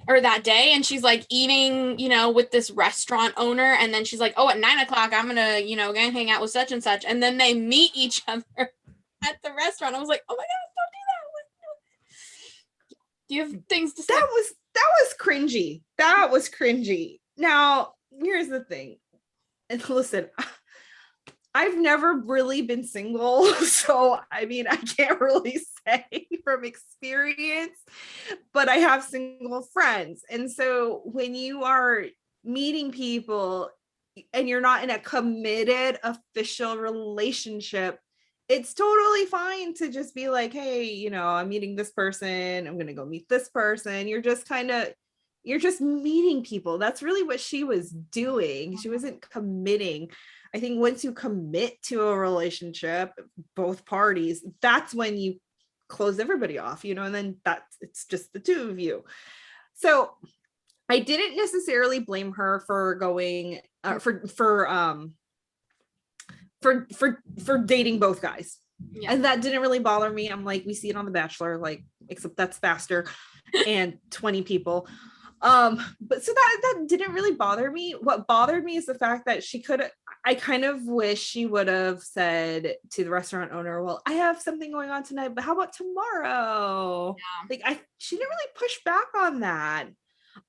or that day, and she's like eating, with this restaurant owner, and then she's like, oh, at 9:00 I'm gonna, gonna hang out with such and such, and then they meet each other at the restaurant. I was like, oh my gosh, don't do that. Do you have things to say?
That was cringy. That was cringy. Now, here's the thing. And listen, I've never really been single, so I mean, I can't really say from experience, but I have single friends. And so when you are meeting people and you're not in a committed official relationship, it's totally fine to just be like, hey, I'm meeting this person, I'm going to go meet this person. You're just meeting people. That's really what she was doing. She wasn't committing. I think once you commit to a relationship, both parties, that's when you close everybody off, and then it's just the two of you. So I didn't necessarily blame her for going for dating both guys. Yeah. And that didn't really bother me. I'm like, we see it on The Bachelor, like, except that's faster and 20 people. But so that didn't really bother me. What bothered me is the fact that I kind of wish she would have said to the restaurant owner, well, I have something going on tonight, but how about tomorrow? Yeah. Like she didn't really push back on that.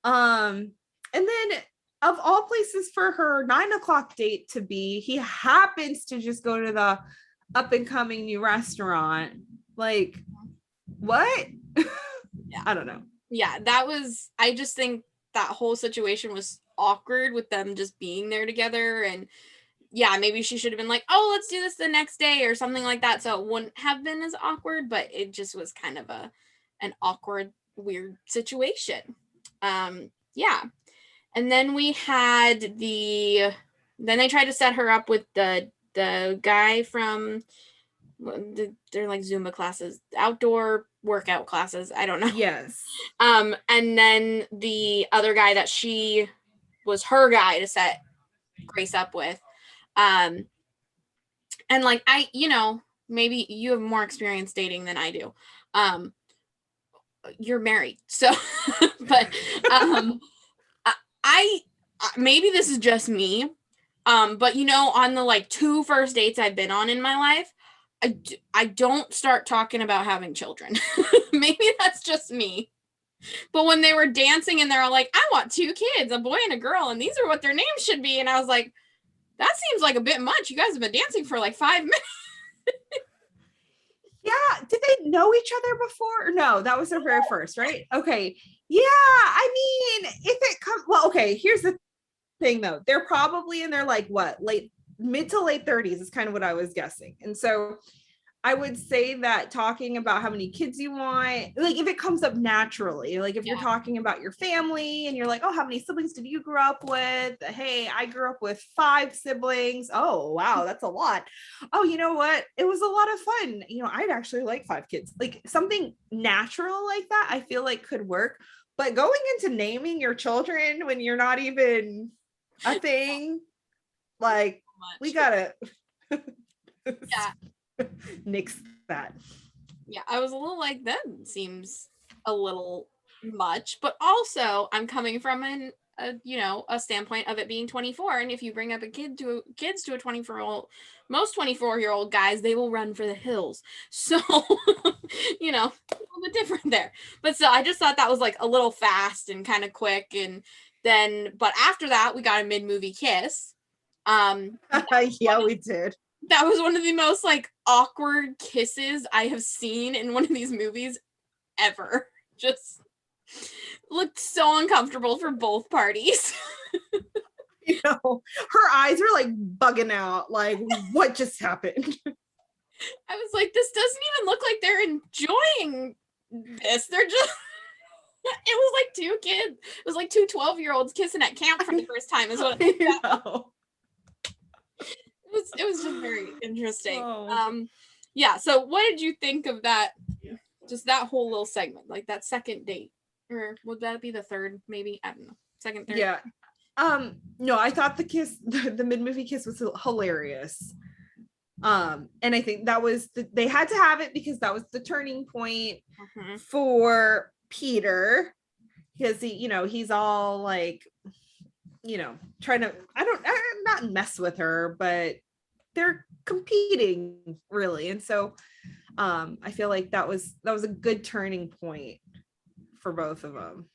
And then of all places for her 9:00 date to be, he happens to just go to the up and coming new restaurant. Like, what?
Yeah.
I don't know.
Yeah, I just think that whole situation was awkward with them just being there together. And yeah, maybe she should have been like, oh, let's do this the next day or something like that, so it wouldn't have been as awkward, but it just was kind of an awkward, weird situation. Yeah. And then then they tried to set her up with the guy from they're like Zumba classes, outdoor workout classes, I don't know.
Yes.
And then the other guy that she was her guy to set Grace up with. And like, maybe you have more experience dating than I do. You're married, so but I maybe this is just me, but on the like 2 first dates I've been on in my life, I don't start talking about having children. Maybe that's just me. But when they were dancing and they're like, I want 2 kids, a boy and a girl, and these are what their names should be, and I was like, that seems like a bit much. You guys have been dancing for like 5 minutes.
Yeah. Did they know each other before? No, that was their very first, right? Okay. Yeah. I mean, if it comes, well, okay, here's the thing though. They're probably in their like mid to late 30s is kind of what I was guessing. And so I would say that talking about how many kids you want, like if it comes up naturally, like if you're talking about your family and you're like, oh, how many siblings did you grow up with? Hey, I grew up with 5 siblings. Oh, wow, that's a lot. Oh, you know what? It was a lot of fun. You know, I'd actually like 5 kids. Like something natural like that, I feel like could work. But going into naming your children when you're not even a thing, like we gotta nix that.
Yeah, I was a little like, that seems a little much, but also I'm coming from a standpoint of it being 24, and if you bring up kids to a 24-year-old, most 24-year-old guys, they will run for the hills. So, a little bit different there. But so I just thought that was like a little fast and kind of quick, and then but after that we got a mid-movie kiss.
Yeah, we did.
That was one of the most like awkward kisses I have seen in one of these movies ever. Just looked so uncomfortable for both parties.
Her eyes were like bugging out, like what just happened?
I was like, this doesn't even look like they're enjoying this. They're just it was like 2 kids. It was like 2 12-year-olds kissing at camp for the first time is what
I know.
It was just very interesting. Yeah, so what did you think of that, just that whole little segment, like that second date, or would that be the third, maybe? I don't know, second, third.
Yeah. No, I thought the kiss, the mid-movie kiss was hilarious. And I think that was they had to have it because that was the turning point for Peter, because he's all like, trying to not mess with her, but they're competing really. And so I feel like that was a good turning point for both of them.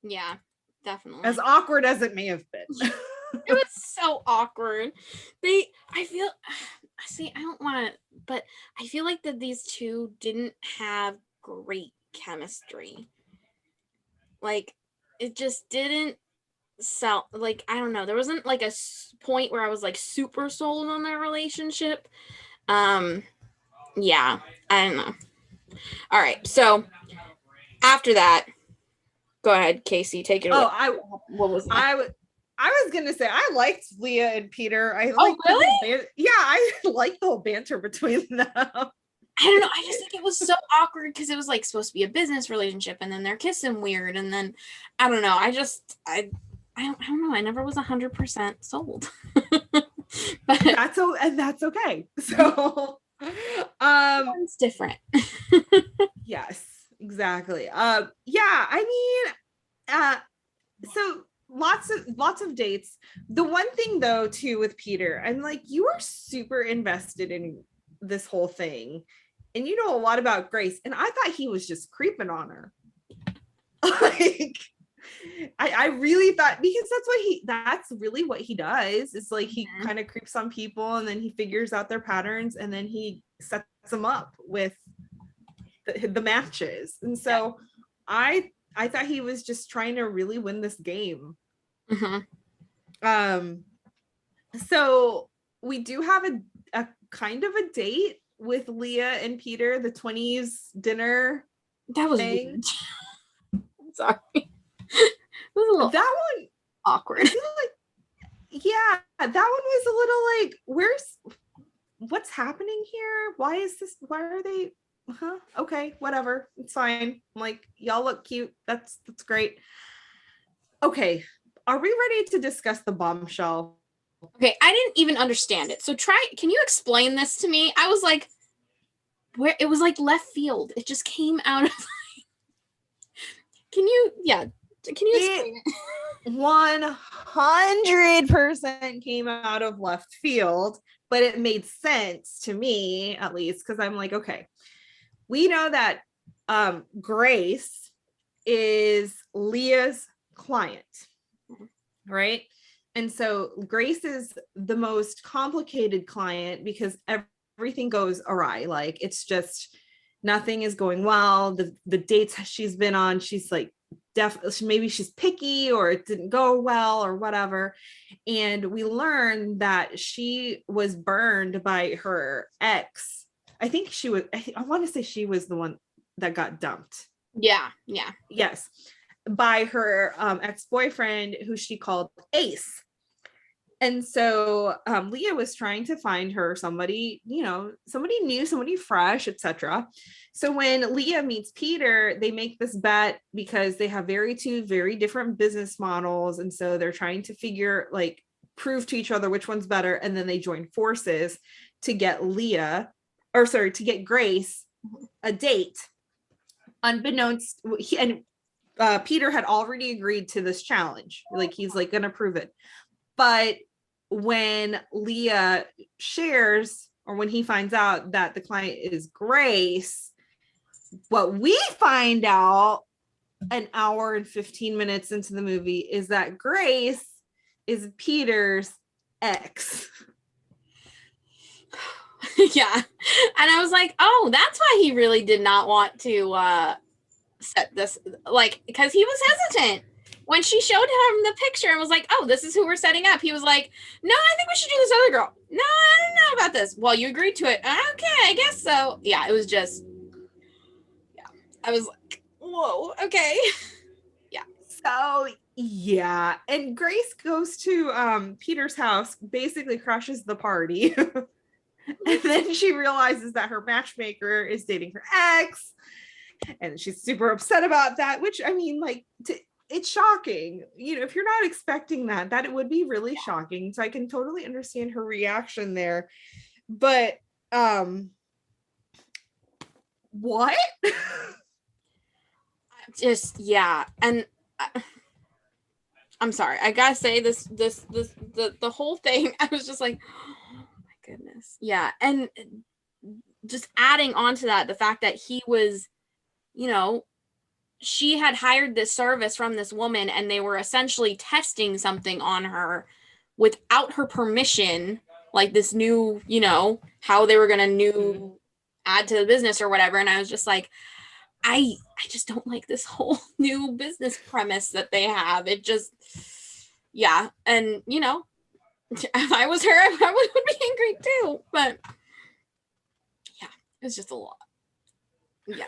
Yeah, definitely.
As awkward as it may have been.
It was so awkward. I don't want to, but I feel like that these two didn't have great chemistry. Like, it just didn't sell. Like, I don't know. There wasn't like a point where I was like super sold on their relationship. Yeah, I don't know. All right, so after that, go ahead, Kaycee, take it away.
What was that? I was gonna say I liked Leah and Peter. I
liked
really? I liked the whole banter between them.
I don't know. I just think it was so awkward because it was like supposed to be a business relationship, and then they're kissing weird, and then I don't know. I don't know. I never was 100% sold. But
that's okay. So
it's different.
Yes, exactly. Yeah, I mean, so lots of dates. The one thing though too with Peter, I'm like, you are super invested in this whole thing and you know a lot about Grace, and I thought he was just creeping on her. Like I really thought, because that's really what he does. It's like he kind of creeps on people and then he figures out their patterns and then he sets them up with the matches. And so I thought he was just trying to really win this game. So we do have a kind of a date with Leah and Peter, the 20s dinner.
That was thing. I'm sorry. It was a little
that one
awkward.
Yeah, that one was a little like, what's happening here? Why are they okay, whatever, it's fine. I'm like, y'all look cute, that's great. Okay, are we ready to discuss the bombshell?
Okay, I didn't even understand it, so can you explain this to me? I was like, where it was like left field, it just came out of can you explain it?
100% came out of left field, but it made sense to me, at least, because I'm like, okay, we know that Grace is Leah's client, right? And so Grace is the most complicated client because everything goes awry. Like, it's just nothing is going well. The dates she's been on, she's like, maybe she's picky or it didn't go well or whatever. And we learned that she was burned by her ex I think she was, I want to say she was the one that got dumped.
Yeah.
Yes. By her ex-boyfriend, who she called Ace. And so Leah was trying to find her somebody, somebody new, somebody fresh, etc. So when Leah meets Peter, they make this bet because they have two very different business models. And so they're trying to prove to each other which one's better. And then they join forces to get to get Grace a date. Unbeknownst, Peter had already agreed to this challenge. He's gonna prove it. But when Leah shares, or when he finds out that the client is Grace, what we find out an hour and 15 minutes into the movie is that Grace is Peter's ex.
Yeah. And I was like, oh, that's why he really did not want to set this, because he was hesitant. When she showed him the picture and was like, oh, this is who we're setting up, he was like, no, I think we should do this other girl. No, I don't know about this. Well, you agreed to it. Okay, I guess so. Yeah, it was just, yeah. I was like, whoa, okay. Yeah.
So, yeah. And Grace goes to Peter's house, basically crashes the party. And then she realizes that her matchmaker is dating her ex. And she's super upset about that, which, I mean, it's shocking, if you're not expecting that it would be really shocking. So I can totally understand her reaction there. But what?
Just, yeah. And I'm sorry, I gotta say the whole thing, I was just like, oh my goodness. Yeah. And just adding on to that, the fact that he was, she had hired this service from this woman and they were essentially testing something on her without her permission, this new, how they were going to add to the business or whatever. And I was just like, I just don't like this whole new business premise that they have. It just, yeah. And, if I was her, I would be angry too. But yeah, it was just a lot. Yeah.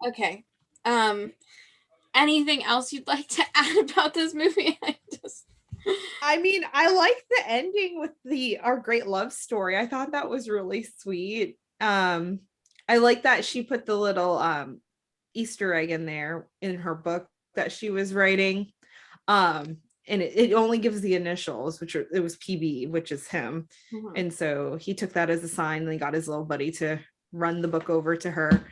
Okay. Anything else you'd like to add about this movie?
I mean, I like the ending with our great love story. I thought that was really sweet. I like that she put the little Easter egg in there in her book that she was writing. And it only gives the initials, it was PB, which is him. Mm-hmm. And so he took that as a sign, and he got his little buddy to run the book over to her.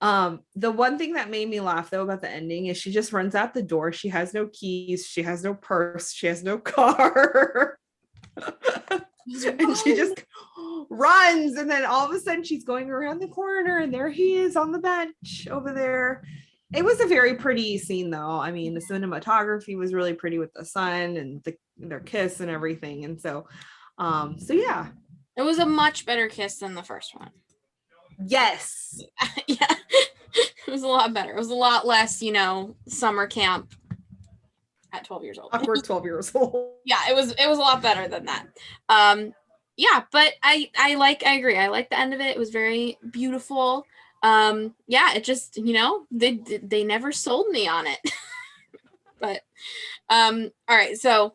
The one thing that made me laugh though about the ending is she just runs out the door. She has no keys, she has no purse, she has no car. And she just runs, and then all of a sudden she's going around the corner and there he is on the bench over there. It was a very pretty scene though. I mean, the cinematography was really pretty with the sun and their kiss and everything. And so yeah,
it was a much better kiss than the first one.
Yes.
Yeah. It was a lot better. It was a lot less, summer camp at 12 years old.
Awkward 12 years old.
Yeah, it was a lot better than that. Yeah, but I agree. I like the end of it. It was very beautiful. Yeah, it just, they never sold me on it. But all right, so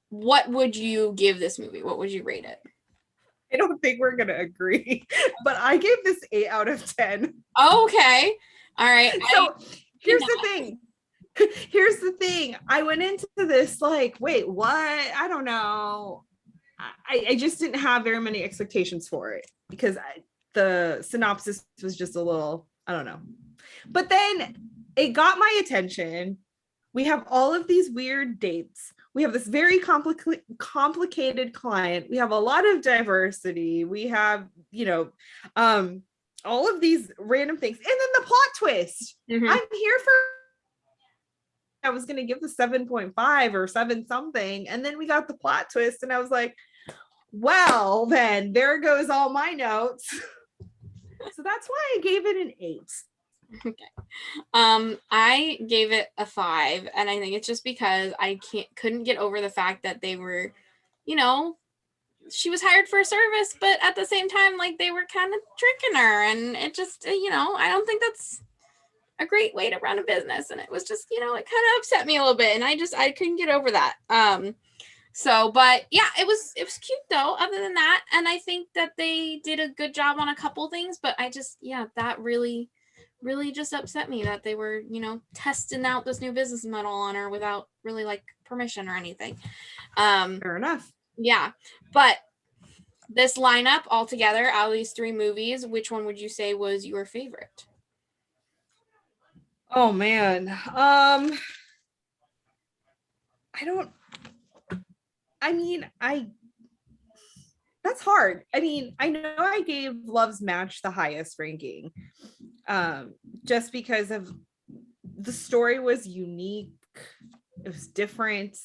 what would you give this movie? What would you rate it?
I don't think we're going to agree, but I gave this 8 out of 10.
Okay. All right.
So here's the thing. I went into this wait, what? I don't know. I just didn't have very many expectations for it because the synopsis was just a little, I don't know. But then it got my attention. We have all of these weird dates. We have this very complicated client. We have a lot of diversity. We have, all of these random things. And then the plot twist. Mm-hmm. I'm here for, I was going to give the 7.5 or 7 something. And then we got the plot twist. And I was like, well, then there goes all my notes. So that's why I gave it an 8.
Okay. I gave it a 5, and I think it's just because I couldn't get over the fact that they were, she was hired for a service, but at the same time, like they were kind of tricking her, and it just, I don't think that's a great way to run a business. And it was just, it kind of upset me a little bit, and I couldn't get over that. So, but yeah, it was cute though, other than that. And I think that they did a good job on a couple things, but I just, that really just upset me that they were, testing out this new business model on her without really like permission or anything.
Fair enough.
Yeah. But this lineup altogether, out of these 3 movies, which one would you say was your favorite?
Oh man. That's hard. I mean, I know I gave Love's Match the highest ranking, just because of the story was unique. It was different.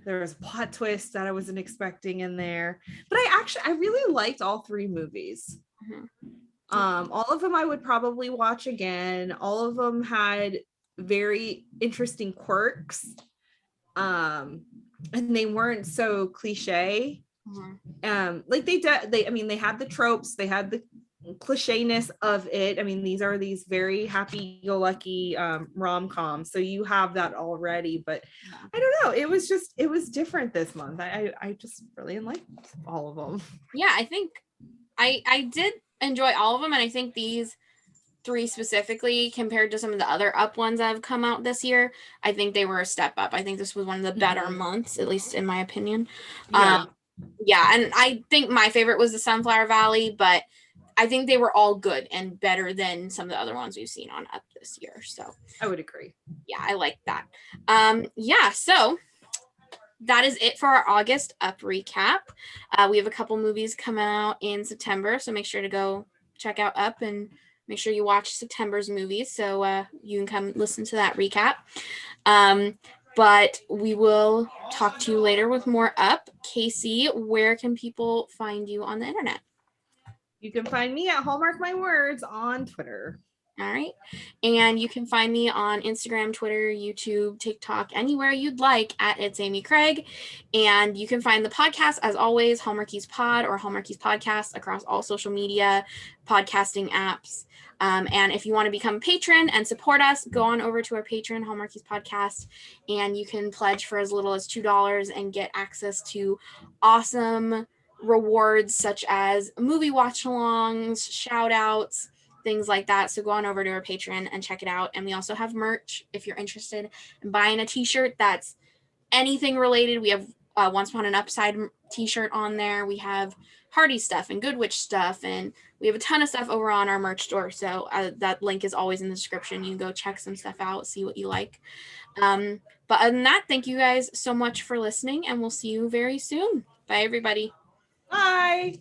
There was a plot twist that I wasn't expecting in there, but I really liked all 3 movies.
Mm-hmm.
All of them I would probably watch again. All of them had very interesting quirks, and they weren't so cliche. Mm-hmm. Like they had the tropes, they had the clichéness of it. I mean, these are these very happy-go-lucky rom-coms, so you have that already. But I don't know, it was different this month. I just really liked all of them.
Yeah, I think I did enjoy all of them, and I think these 3 specifically, compared to some of the other up ones that have come out this year, I think they were a step up. I think this was one of the better months, at least in my opinion. Yeah, and I think my favorite was the Sunflower Valley, but I think they were all good and better than some of the other ones we've seen on Up this year. So
I would agree.
Yeah, I like that. So that is it for our August Up recap. We have a couple movies coming out in September, so make sure to go check out Up and make sure you watch September's movies so you can come listen to that recap. But we will talk to you later with more Up. Kaycee, where can people find you on the internet?
You can find me at Hallmark My Words on Twitter.
All right. And you can find me on Instagram, Twitter, YouTube, TikTok, anywhere you'd like at It's Amy Craig. And you can find the podcast, as always, Hallmarkies Pod or Hallmarkies Podcast across all social media, podcasting apps. And if you want to become a patron and support us, go on over to our Patreon, Hallmarkies Podcast, and you can pledge for as little as $2 and get access to awesome rewards such as movie watch-alongs, shout-outs, things like that. So go on over to our Patreon and check it out. And we also have merch if you're interested in buying a t-shirt that's anything related. We have Once Upon an Upside t-shirt on there. We have Hardy stuff and Good Witch stuff, and we have a ton of stuff over on our merch store. So that link is always in the description. You can go check some stuff out, see what you like. But other than that, thank you guys so much for listening, and we'll see you very soon. Bye, everybody.
Bye.